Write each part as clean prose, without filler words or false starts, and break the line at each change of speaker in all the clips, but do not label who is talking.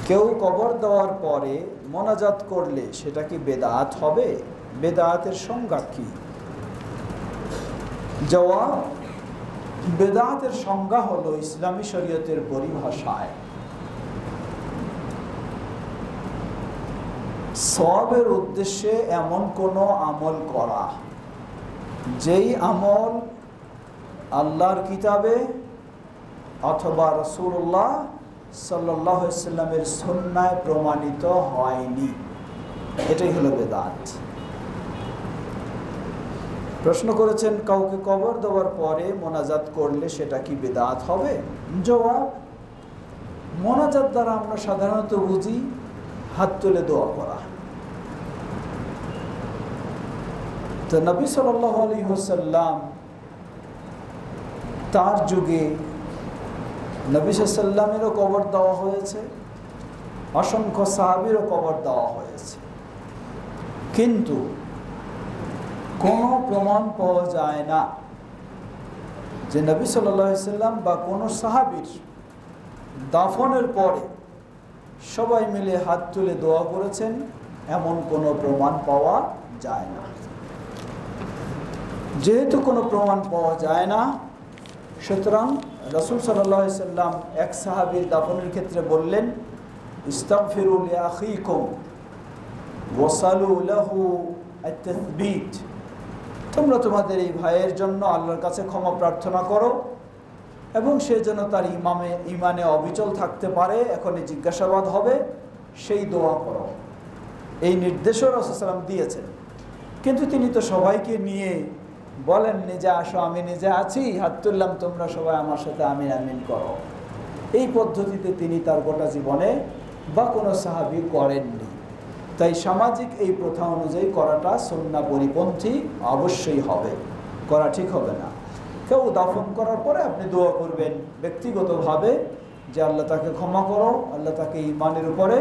কেউ কবর দেওয়ার পরে মোনাজাত করলে সেটা কি বেদাত হবে? বেদাতের সংজ্ঞা কি? জবাব, বেদাতের সংজ্ঞা হলো ইসলামী শরীয়তের পরিভাষায় সওয়াবের উদ্দেশ্যে এমন কোনো আমল করা যেই আমল আল্লাহর কিতাবে অথবা রাসূলুল্লাহ সাল্লাল্লাহু আলাইহি ওয়াসাল্লামের সুন্নায় প্রমাণিত হয়নি, এটাই হলো বেদাত। প্রশ্ন করেছেন কাউকে কবর দেওয়ার পরে মোনাজাত করলে সেটা কি বেদাত হবে? জবাব, মোনাজাত দ্বারা আমরা সাধারণত বুঝি হাত তুলে দোয়া করা। তো নবী সাল্লাল্লাহু আলাইহি ওয়াসাল্লাম তার যুগে নবী সাল্লামেরও কবর দেওয়া হয়েছে, অসংখ্য সাহাবীরও কবর দেওয়া হয়েছে, কিন্তু কোনো প্রমাণ পাওয়া যায় না যে নবী সাল্লাল্লাহু আলাইহি ওয়াসাল্লাম বা কোনো সাহাবীর দাফনের পরে সবাই মিলে হাত তুলে দোয়া করেছেন, এমন কোনো প্রমাণ পাওয়া যায় না। যেহেতু কোনো প্রমাণ পাওয়া যায় না, সুতরাং রাসূল সাল্লাল্লাহু আলাইহি ওয়াসাল্লাম এক সাহাবীর দাফনের ক্ষেত্রে বললেন, ইস্তাগফিরু লিআখিকুম ওয়াসালু লাহু আত-তাসবীত, তোমরা তোমাদের এই ভাইয়ের জন্য আল্লাহর কাছে ক্ষমা প্রার্থনা করো এবং সে যেন তার ইমানে অবিচল থাকতে পারে, এখনই জিজ্ঞাসাবাদ হবে, সেই দোয়া করো। এই নির্দেশও রাসূল সাল্লাল্লাহু আলাইহি ওয়াসাল্লাম দিয়েছেন, কিন্তু তিনি তো সবাইকে নিয়ে বলেননি যে আসো আমি নিজে আছি, হাত তুললাম, তোমরা সবাই আমার সাথে আমিন আমিন করো। এই পদ্ধতিতে তিনি তার গোটা জীবনে বা কোনো সাহাবী করেননি। তাই সামাজিক এই প্রথা অনুযায়ী করাটা সুন্নাহ পরিপন্থী অবশ্যই হবে, করা ঠিক হবে না। কেউ দাফন করার পরে আপনি দোয়া করবেন ব্যক্তিগতভাবে যে আল্লাহ তাকে ক্ষমা করো, আল্লাহ তাকে ঈমানের উপরে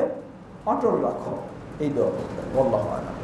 অটল রাখো, এই দোয়া করবেন। আল্লাহু আ'লাম।